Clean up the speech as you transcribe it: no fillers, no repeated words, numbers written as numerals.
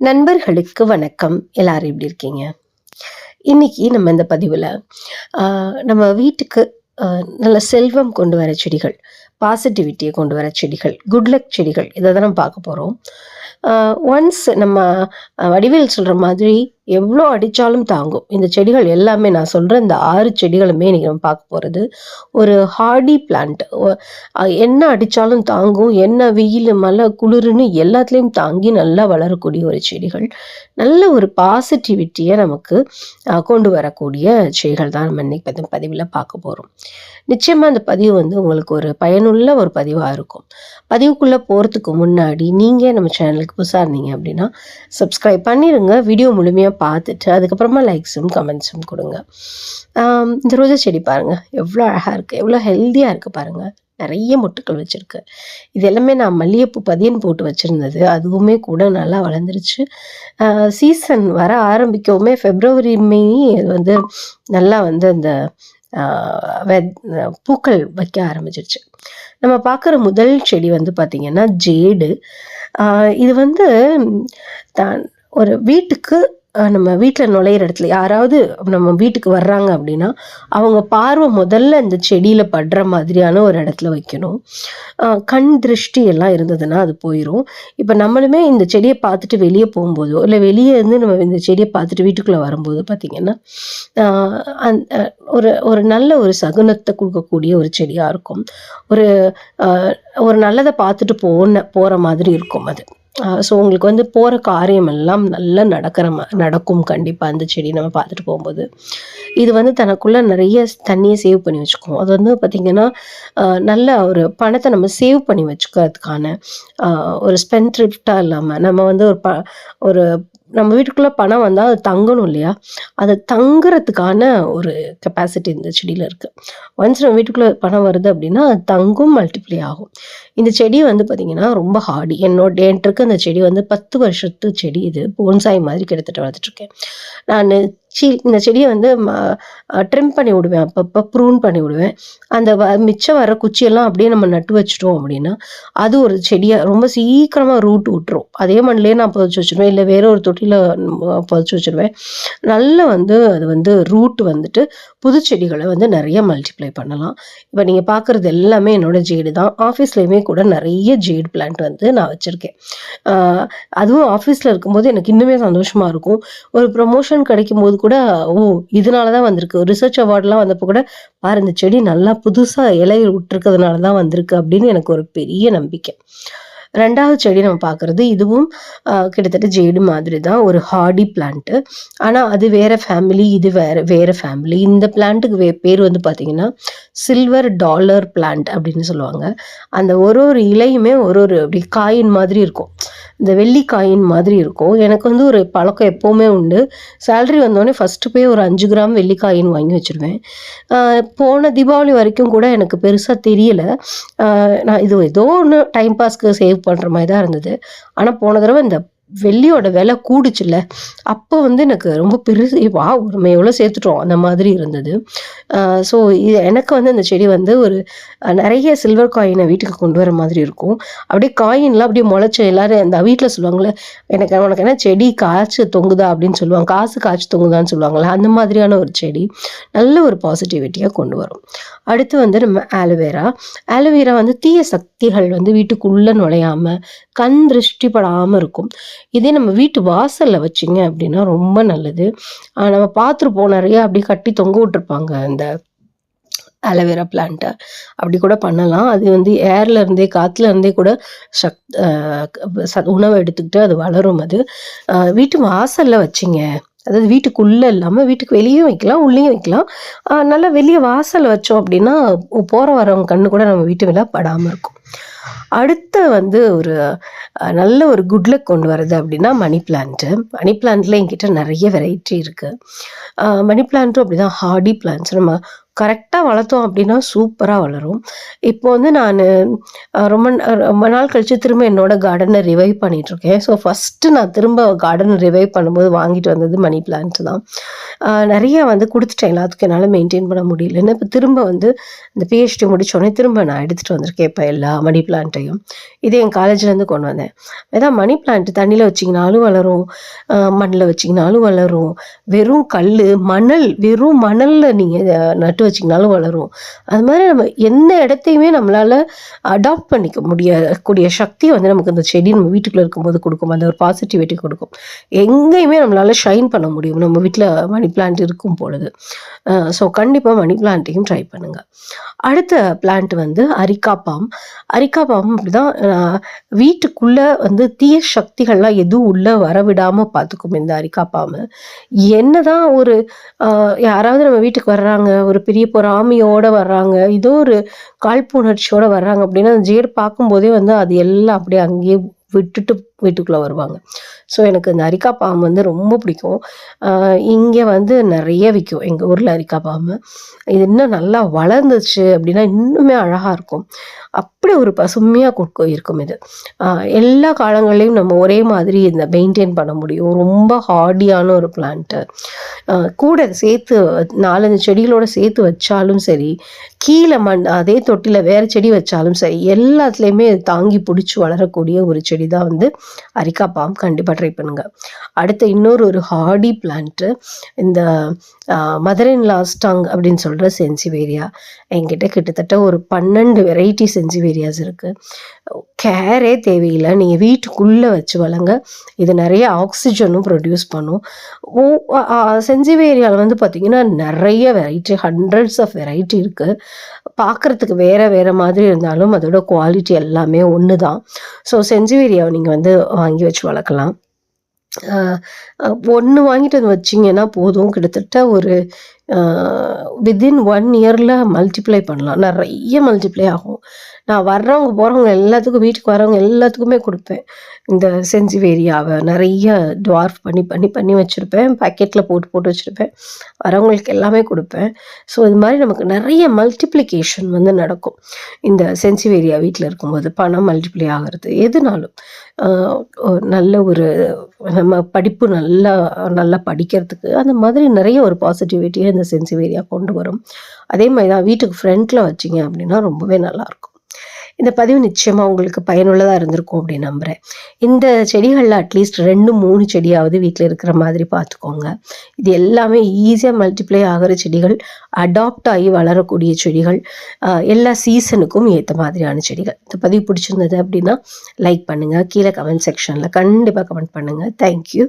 நண்பர்களுக்கு வணக்கம். எல்லாரும் எப்படி இருக்கீங்க? இன்னைக்கு நம்ம இந்த பதிவில் நம்ம வீட்டுக்கு நல்ல செல்வம் கொண்டு வர செடிகள், பாசிட்டிவிட்டியை கொண்டு வர செடிகள், குட் லக் செடிகள் இதை தான் நம்ம பார்க்க போகிறோம். ஒன்ஸ் நம்ம வடிவேல் சொல்கிற மாதிரி எவ்வளோ அடித்தாலும் தாங்கும் இந்த செடிகள் எல்லாமே. நான் சொல்கிற இந்த 6 செடிகளுமே இன்றைக்கி நம்ம பார்க்க போகிறது ஒரு ஹார்டி பிளான்ட். என்ன அடித்தாலும் தாங்கும், என்ன வெயில் மழை குளிர்னு எல்லாத்துலேயும் தாங்கி நல்லா வளரக்கூடிய ஒரு செடிகள். நல்ல ஒரு பாசிட்டிவிட்டியை நமக்கு கொண்டு வரக்கூடிய செடிகள் தான் நம்ம இன்னைக்கு பதிவில் பார்க்க போகிறோம். நிச்சயமாக அந்த பதிவு உங்களுக்கு ஒரு பயனுள்ள ஒரு பதிவாக இருக்கும். பதிவுக்குள்ளே போகிறதுக்கு முன்னாடி நீங்கள் நம்ம சேனலுக்கு புதுசாக இருந்தீங்க அப்படின்னா சப்ஸ்கிரைப் பண்ணிடுங்க. வீடியோ முழுமையாக பார்த்துட்டு அதுக்கப்புறமா லைக்ஸும் கமெண்ட்ஸும் கொடுங்க. இந்த ரோஜா செடி பாருங்கள் எவ்வளோ அழகாக இருக்குது, எவ்வளோ ஹெல்த்தியாக இருக்குது பாருங்கள். நிறைய மொட்டுக்கள் வச்சுருக்கு. இது எல்லாமே நான் மல்லிகைப்பூ பதியன் போட்டு வச்சுருந்தது, அதுவுமே கூட நல்லா வளர்ந்துருச்சு. சீசன் வர ஆரம்பிக்கவுமே February May இது நல்லா அந்த பூக்கள் வைக்க ஆரம்பிச்சிருச்சு. நம்ம பார்க்குற முதல் செடி பார்த்திங்கன்னா ஜேடு. இது தான் ஒரு வீட்டுக்கு நம்ம வீட்டில் நுழையிற இடத்துல யாராவது நம்ம வீட்டுக்கு வர்றாங்க அப்படின்னா அவங்க பார்வை முதல்ல இந்த செடியில் படுற மாதிரியான ஒரு இடத்துல வைக்கணும். கண் திருஷ்டி எல்லாம் இருந்ததுன்னா அது போயிடும். இப்போ நம்மளுமே இந்த செடியை பார்த்துட்டு வெளியே போகும்போதோ இல்லை வெளியே இருந்து நம்ம இந்த செடியை பார்த்துட்டு வீட்டுக்குள்ளே வரும்போது பார்த்திங்கன்னா ஒரு நல்ல ஒரு சகுனத்தை கொடுக்கக்கூடிய ஒரு செடியாக இருக்கும். ஒரு நல்லதை பார்த்துட்டு போகிற மாதிரி இருக்கும் அது. ஸோ உங்களுக்கு போகிற காரியம் எல்லாம் நல்லா நடக்கும் கண்டிப்பாக அந்த செடி நம்ம பார்த்துட்டு போகும்போது. இது தனக்குள்ளே நிறைய தண்ணியை சேவ் பண்ணி வச்சுக்கும். அது பார்த்திங்கன்னா நல்ல ஒரு பணத்தை நம்ம சேவ் பண்ணி வச்சுக்கிறதுக்கான ஒரு ஸ்பென்ட்ரிப்டாக இல்லாமல் நம்ம ஒரு நம்ம வீட்டுக்குள்ளே பணம் வந்தால் அது தங்கணும் இல்லையா, அது தங்குறதுக்கான ஒரு கெப்பாசிட்டி இந்த செடியில் இருக்குது. ஒன்ஸ் நம்ம வீட்டுக்குள்ளே பணம் வருது அப்படின்னா அது தங்கும், மல்டிப்ளை ஆகும். இந்த செடி பார்த்திங்கன்னா ரொம்ப ஹார்டி. என்கிட்ட அந்த செடி 10 வருஷத்து செடி. இது போன்சாய் மாதிரி கிட்டத்தட்ட வளர்த்துட்ருக்கேன் நான். இந்த செடியை ட்ரிம் பண்ணி விடுவேன், அப்பப்போ ப்ரூன் பண்ணி விடுவேன். அந்த மிச்சம் வர குச்சியெல்லாம் அப்படியே நம்ம நட்டு வச்சிட்டோம் அப்படின்னா அது ஒரு செடியாக ரொம்ப சீக்கிரமாக ரூட் விட்டுரும். அதே மண்ணிலே நான் புதைச்சி வச்சுருவேன், இல்லை வேற ஒரு தொட்டியில் புதைச்சி வச்சுருவேன். நல்லா அது ரூட் புது செடிகளை நிறைய மல்டிப்ளை பண்ணலாம். இப்போ நீங்கள் பார்க்குறது எல்லாமே என்னோடய ஜேடு தான். ஆஃபீஸ்லேயுமே கூட நிறைய ஜேடு பிளான்ட் நான் வச்சுருக்கேன். அதுவும் ஆஃபீஸில் இருக்கும்போது எனக்கு இன்னுமே சந்தோஷமாக இருக்கும். ஒரு ப்ரமோஷன் கிடைக்கும் போது கூட இதனால தான் வந்திருக்கு. ரிசர்ச் அவார்ட்லாம் வந்தப்போ கூட பாரு இந்த செடி நல்லா புதுசாக இலை விட்டுருக்கிறதுனால தான் வந்திருக்கு அப்படின்னு எனக்கு ஒரு பெரிய நம்பிக்கை. 2வது செடி நம்ம பார்க்குறது இதுவும் கிட்டத்தட்ட ஜேடு மாதிரி தான், ஒரு ஹார்டி பிளான்ட்டு. ஆனால் அது வேறு ஃபேமிலி, இது வேறு ஃபேமிலி. இந்த பிளான்ட்டுக்கு பேர் பார்த்திங்கன்னா சில்வர் டாலர் பிளான்ட் அப்படின்னு சொல்லுவாங்க. அந்த ஒரு இலையுமே ஒரு அப்படி காயின் மாதிரி இருக்கும், இந்த வெள்ளி காயின் மாதிரி இருக்கும். எனக்கு ஒரு பழக்கம் எப்போவுமே உண்டு. சேலரி வந்தோடனே ஃபஸ்ட்டு போய் ஒரு 5 கிராம் வெள்ளி காயின் வாங்கி வச்சுருவேன். போன தீபாவளி வரைக்கும் கூட எனக்கு பெருசாக தெரியலை. நான் இது ஏதோ ஒன்று டைம் பாஸ்க்கு சேவ் பண்ணுற மாதிரி தான் இருந்தது. ஆனால் போன தடவை இந்த வெள்ளியோட விலை கூடுச்சுல்ல, அப்போ எனக்கு ரொம்ப பெருசு, நம்ம எவ்வளோ சேர்த்துட்டோம் அந்த மாதிரி இருந்தது. ஸோ இது எனக்கு இந்த செடி ஒரு நிறைய சில்வர் காயினை வீட்டுக்கு கொண்டு வர மாதிரி இருக்கும். அப்படியே காயின்லாம் அப்படியே முளைச்சி எல்லாரும் அந்த வீட்டில் சொல்லுவாங்களே, உனக்கு என்ன செடி காய்ச்சி தொங்குதா அப்படின்னு சொல்லுவாங்க, காசு காய்ச்சி தொங்குதான்னு சொல்லுவாங்களே, அந்த மாதிரியான ஒரு செடி நல்ல ஒரு பாசிட்டிவிட்டியாக கொண்டு வரும். அடுத்து நம்ம ஆலோவேரா தீய சக்திகள் வீட்டுக்குள்ளே நுழையாமல் கண் திருஷ்டிப்படாமல் இருக்கும். இதே நம்ம வீட்டு வாசலில் வச்சிங்க அப்படின்னா ரொம்ப நல்லது. நம்ம பார்த்துருப்போம் நிறைய அப்படி கட்டி தொங்க விட்டுருப்பாங்க அந்த ஆலோவேரா பிளான்ட்டை. அப்படி கூட பண்ணலாம். அது ஏர்ல இருந்தே காற்றுல இருந்தே கூட உணவை எடுத்துக்கிட்டு அது வளரும். அது வீட்டு வாசலில் வச்சிங்க, அதாவது வீட்டுக்குள்ளே இல்லாமல் வீட்டுக்கு வெளியே வைக்கலாம், உள்ளேயும் வைக்கலாம். நல்லா வெளியே வாசலில் வச்சோம் அப்படின்னா போகிற வரவங்க கண்ணு கூட நம்ம வீட்டு மேலே படாமல் இருக்கும். அடுத்து ஒரு நல்ல ஒரு குட் லக் கொண்டு வருது அப்படின்னா மணி பிளான்ட்டில் என்கிட்ட நிறைய வெரைட்டி இருக்குது. மணி பிளான்ட்டும் அப்படி தான் ஹார்டி பிளான்ட்ஸ். நம்ம கரெக்டாக வளர்த்தோம் அப்படின்னா சூப்பராக வளரும். இப்போ வந்து நான் ரொம்ப நாள் கழித்து திரும்ப என்னோட கார்டனை ரிவைவ் பண்ணிகிட்ருக்கேன். ஸோ ஃபஸ்ட்டு நான் திரும்ப கார்டன் ரிவைவ் பண்ணும்போது வாங்கிட்டு வந்தது மணி பிளான்ட் தான். நிறையா வந்து கொடுத்துட்டேன், எல்லாத்துக்கும் என்னால் மெயின்டைன் பண்ண முடியலன்னு. இப்போ திரும்ப வந்து இந்த பிஹெச்டி முடித்தோடனே திரும்ப நான் எடுத்துகிட்டு வந்திருக்கேன் இப்போ எல்லா மணி பிளான்ட்டையும். இது என் காலேஜ்லேருந்து கொண்டு வந்தேன். அதான் மணி பிளான்ட் தண்ணியில் வச்சிங்கனாலும் வளரும், மண்ணில் வச்சிங்கனாலும் வளரும், வெறும் கல் வெறும் மணலில் நீங்கள் நட்டு வச்சிங்கனாலும் வளரும். அது மாதிரி நம்ம எந்த இடத்தையுமே நம்மளால் அடாப்ட் பண்ணிக்க கூடிய சக்தியை வந்து நமக்கு இந்த செடி நம்ம வீட்டுக்குள்ளே இருக்கும்போது கொடுக்கும். அந்த ஒரு பாசிட்டிவிட்டி கொடுக்கும். எங்கேயுமே நம்மளால் ஷைன் பண்ண முடியும் நம்ம வீட்டில் மணி பிளான்ட் இருக்கும் பொழுது. ஸோ கண்டிப்பாக மணி பிளான்ட்டையும் ட்ரை பண்ணுங்கள். அடுத்த பிளான்ட் வந்து அரிக்கா பாம். அரிக்கா பாம் அப்படி தான் வீட்டுக்குள்ளே வந்து தீய சக்திகள்லாம் எதுவும் உள்ளே வரவிடாமல் பார்த்துக்கும் இந்த அரிக்கா பாம்பு. என்னதான் ஒரு யாராவது நம்ம வீட்டுக்கு வர்றாங்க, ஒரு பெரிய பொறாமையோட வர்றாங்க, ஏதோ ஒரு காழ்ப்புணர்ச்சியோட வர்றாங்க அப்படின்னா, அந்த ஜேடு பார்க்கும்போதே வந்து அது எல்லாம் அப்படியே அங்கேயே விட்டுட்டு வீட்டுக்குள்ளே வருவாங்க. ஸோ எனக்கு இந்த அரிக்கா பாம்பு வந்து ரொம்ப பிடிக்கும். இங்கே வந்து நிறைய விற்கும் எங்கள் ஊரில் அரிக்கா பாம்பு. இது இன்னும் நல்லா வளர்ந்துச்சு அப்படின்னா இன்னுமே அழகாக இருக்கும். அப்படி ஒரு பசுமையாக இருக்கும் இது. எல்லா காலங்கள்லேயும் நம்ம ஒரே மாதிரி இந்த மெயின்டைன் பண்ண முடியும். ரொம்ப ஹார்டியான ஒரு பிளான்ட்டு. கூட சேர்த்து 4-5 செடிகளோடு சேர்த்து வச்சாலும் சரி, கீழே அதே தொட்டியில் வேறு செடி வச்சாலும் சரி, எல்லாத்துலேயுமே தாங்கி பிடிச்சி வளரக்கூடிய ஒரு செடி தான் வந்து அரிக்கா பாம். கண்டிப்பாக ட்ரை பண்ணுங்கள். அடுத்த இன்னொரு ஒரு ஹார்டி பிளான்ட்டு இந்த மதர் இன் லா ஸ்டங் அப்படின்னு சொல்கிற சென்சிவேரியா. என்கிட்ட கிட்டத்தட்ட ஒரு 12 வெரைட்டி சென்சிவேரியாஸ் இருக்குது. கேரே தேவையில்லை, நீங்கள் வீட்டுக்குள்ளே வச்சு வளங்க. இது நிறைய ஆக்சிஜனும் ப்ரொடியூஸ் பண்ணும். சென்சிவேரியாவில் வந்து பார்த்திங்கன்னா நிறைய வெரைட்டி, ஹண்ட்ரட்ஸ் ஆஃப் வெரைட்டி இருக்குது. பார்க்குறதுக்கு வேறு மாதிரி இருந்தாலும் அதோட குவாலிட்டி எல்லாமே ஒன்று தான். ஸோ சென்சிவேரியாவை நீங்கள் வந்து வாங்கி வச்சு வளர்க்கலாம். ஒன்று வாங்கிட்டு வந்து வச்சிங்கன்னா போதும், கிட்டத்தட்ட ஒரு வித்தின் 1 இயரில் மல்டிப்ளை பண்ணலாம். நிறைய மல்டிப்ளை ஆகும். நான் வர்றவங்க போகிறவங்க எல்லாத்துக்கும், வீட்டுக்கு வர்றவங்க எல்லாத்துக்குமே கொடுப்பேன். இந்த சென்சிவேரியாவை நிறைய டுவார்ஃப் பண்ணி வச்சுருப்பேன். பேக்கெட்டில் போட்டு வச்சுருப்பேன். வரவங்களுக்கு எல்லாமே கொடுப்பேன். ஸோ இது மாதிரி நமக்கு நிறைய மல்டிப்ளிகேஷன் வந்து நடக்கும் இந்த சென்சிவேரியா வீட்டில் இருக்கும்போது. பணம் மல்டிப்ளை ஆகிறது எதுனாலும் நல்ல ஒரு நம்ம படிப்பு நல்லா படிக்கிறதுக்கு அந்த மாதிரி நிறைய ஒரு பாசிட்டிவிட்டியை இந்த சென்சிவேரியா கொண்டு வரும். அதே மாதிரி தான் வீட்டுக்கு ஃப்ரண்ட்டில் வச்சிங்க அப்படின்னா ரொம்பவே நல்லாயிருக்கும். இந்த பதிவு நிச்சயமாக உங்களுக்கு பயனுள்ளதாக இருந்திருக்கும் அப்படின்னு நம்புகிறேன். இந்த செடிகளில் அட்லீஸ்ட் 2-3 செடியாவது வீட்டில் இருக்கிற மாதிரி பார்த்துக்கோங்க. இது எல்லாமே ஈஸியாக மல்டிப்ளை ஆகிற செடிகள், அடாப்ட் ஆகி வளரக்கூடிய செடிகள், எல்லா சீசனுக்கும் ஏற்ற மாதிரியான செடிகள். இந்த பதிவு பிடிச்சிருந்தது அப்படின்னா லைக் பண்ணுங்கள், கீழே கமெண்ட் செக்ஷனில் கண்டிப்பாக கமெண்ட் பண்ணுங்கள். தேங்க்யூ.